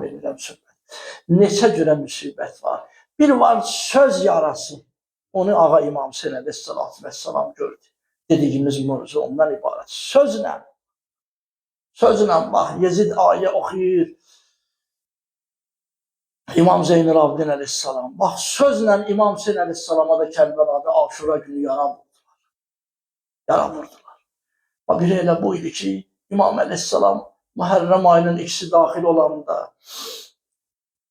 davam edirəm söhbət. Neçə cürə müsibət var. Bir var söz yarası. Onu Ağa İmam Hüseyin əleyhissalatu vesselam gördü. Dediyimiz mövzu ondan ibarət. Sözlə. Sözlə bax, Yezid ayə oxuyur. İmam Zeynel Abidin əleyhissalam. Bax, sözlə İmam Hüseyin əleyhissalama da Kərbəlada Aşura günü yaranırdılar. Bir elə bu idi ki, İmam əleyhissalam Muharrem ayının ikisi daxil olanda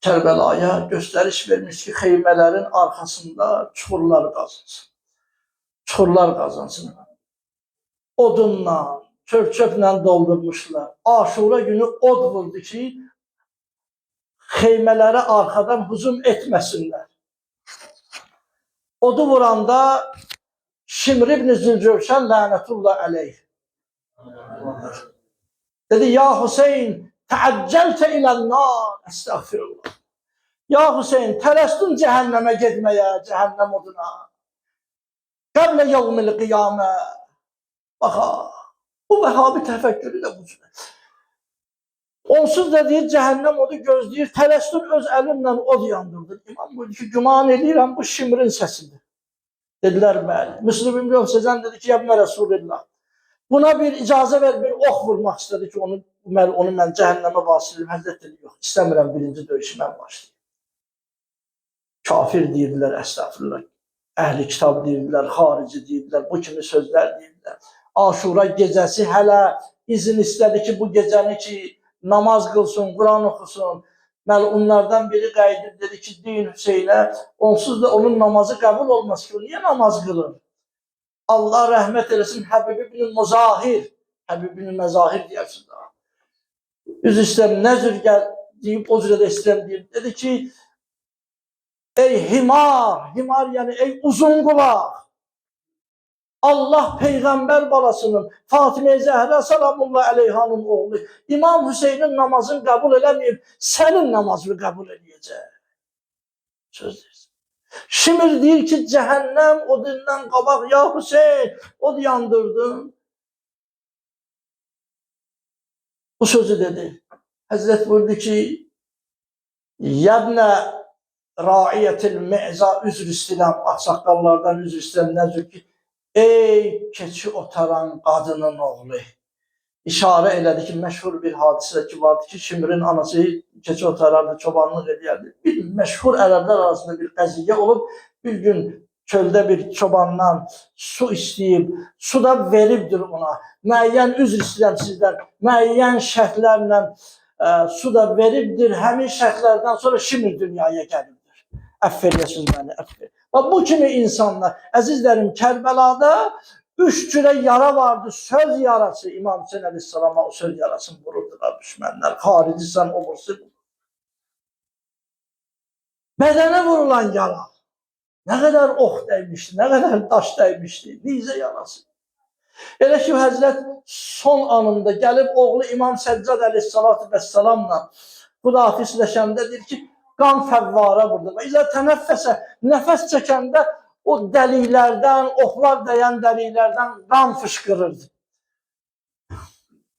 Kərbəlaya göstəriş vermiş ki, xeymələrin arxasında çuxurlar qazansın. Çuxurlar qazansın. Odunla, çöp-çöplə doldurmuşlar. Aşura günü od vurdu ki, xeymələrə arxadan hücum etməsinlər. Odu vuranda Şimr ibn Zülcövşən lənətullah əleyh dedi, ya Hüseyin, təəccəltə ilən-nar, əstəğfirullah. Ya Hüseyin, tələsdin cəhənnəmə getməyə, cəhənnəm oduna. Qəblə yevmil qiyamə. Baxa, bu Vəhabi təfəkkürü də bu cürə. Onsuz da deyir, cəhənnəm odu gözləyir, tələsdin öz əlinlə od yandırdır. İmam buyurdu ki, güman edirəm, bu Şimrin səsidir. Dedilər, bəli. Müslüm ibn Öfsəzən dedi ki, yəbnə Resulillah. Buna bir icazə ver, bir ox vurmaq istədi ki, onu mən cəhənnəmə vasilirim. Həzrət dedi, yox, istəmirəm birinci döyüşü mən başlayayım. Kafir deyirdilər, əstəğfirullah. Əhli kitab deyirdilər, xarici deyirdilər, bu kimi sözlər deyirdilər. Aşura gecəsi hələ izin istədi ki, bu gecəni ki, namaz qılsın, Quran oxusun. Onlardan biri qayıdır, dedi ki, deyin Hüseynə, onsuz da onun namazı qəbul olmaz ki, o niyə namaz qılır? Allah rəhmət eləsin, Həbib ibn Muzahir, Həbib ibn Məzahir deyərsin daha. Üz istəyəm, nəzür gəl deyib, o cürə də istəyəm deyib, dedi ki, ey himar, himar yəni ey uzun qulaq, Allah Peyğəmbər balasının, Fatimə Zəhra salamullah əleyhanın oğlu, İmam Hüseynin namazını qəbul eləməyib, sənin namazını qəbul eləyəcək. Söz deyirsin. Şimr deyir ki, cəhənnəm odundan qabaq, ya Hüseyin, od yandırdın. Bu sözü dedi. Həzrət buyurdu ki, yəbnə raiyyətil me'za üzr istəyirəm, axsaqqallardan üzr istəyirəm, nəzür ki, ey keçi otaran qadının oğlu. İşarə elədi ki, məşhur bir hadisə ki vardı ki, Şimrin anası keçi otarardı, çobanlıq edərdi. Bir məşhur ərəblər arasında bir qəziyyə olub, bir gün çöldə bir çobandan su istəyib, su da veribdir ona. Müəyyən üzr istəyirəm sizdən, müəyyən şərtlərlə su da veribdir, həmin şərtlərdən sonra Şimr dünyaya gəlibdir. Əff eləyəsiniz məni, əff eləyəsiniz. Bu kimi insanlar, əzizlərim, Kərbəlada 3 cürə yara vardı, söz yarası. İmam Hüseyin əleyhissalama o söz yarasını vururdular düşmənlər, xaricisən o bursu. Bədənə vurulan yara, nə qədər ox dəymişdi, nə qədər daş dəymişdi, nizə yarası. Elə ki, Həzrət son anında gəlib oğlu İmam Səccad əleyhissalatu vəssalamla xudafisləşəndə deyir ki, qan fəvvara burada. Və izə tənəffəsə, nəfəs çəkəndə o dəliklərdən, oxlar dəyən dəliklərdən qan fışqırırdı.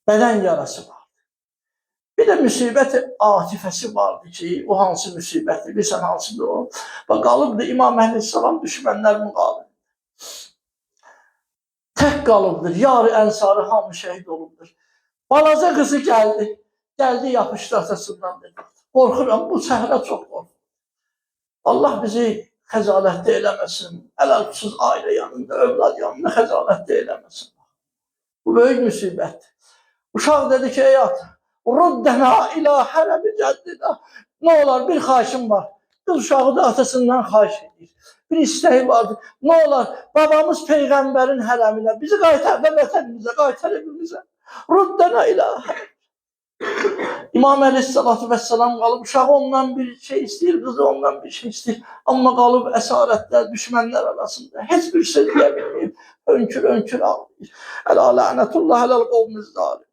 Bədən yarası vardı. Bir də müsibət atifəsi vardı ki, o hansı müsibətdir, bilirsən hansıdır o? Və qalıbdır İmam əleyhissalam düşmənlər müqabilində. Tək qalıbdır, yarı ənsarı hamı şəhid olubdur. Balaca qızı gəldi, yapışdı atasından dedi. Qorxuram, bu səhrə çox qorxur. Allah bizi xəcalətdə eləməsin, ələlqüsüz ailə yanında, övlad yanında xəcalətdə eləməsin. Bu böyük müsibətdir. Uşaq dedi ki, ey ata, ruddənə ilə hərəbi cəddinə. Nə olar, bir xahişim var. Qız uşağı da atasından xahiş edir. Bir istəyi vardır. Nə olar, babamız Peyğəmbərin hərəminə, bizi qaytar da vətənimizə, qaytar evimizə. Ruddənə ilə hərəbi. İmam əleyhissalatu vəssalam qalıb, uşağı ondan bir şey istəyir, qızı ondan bir şey istəyir. Amma qalıb əsarətlər, düşmənlər arasında heç bir söz deyəməyib, önkür ağlayır. Ələ lənətullah ələl qovmiz zalim.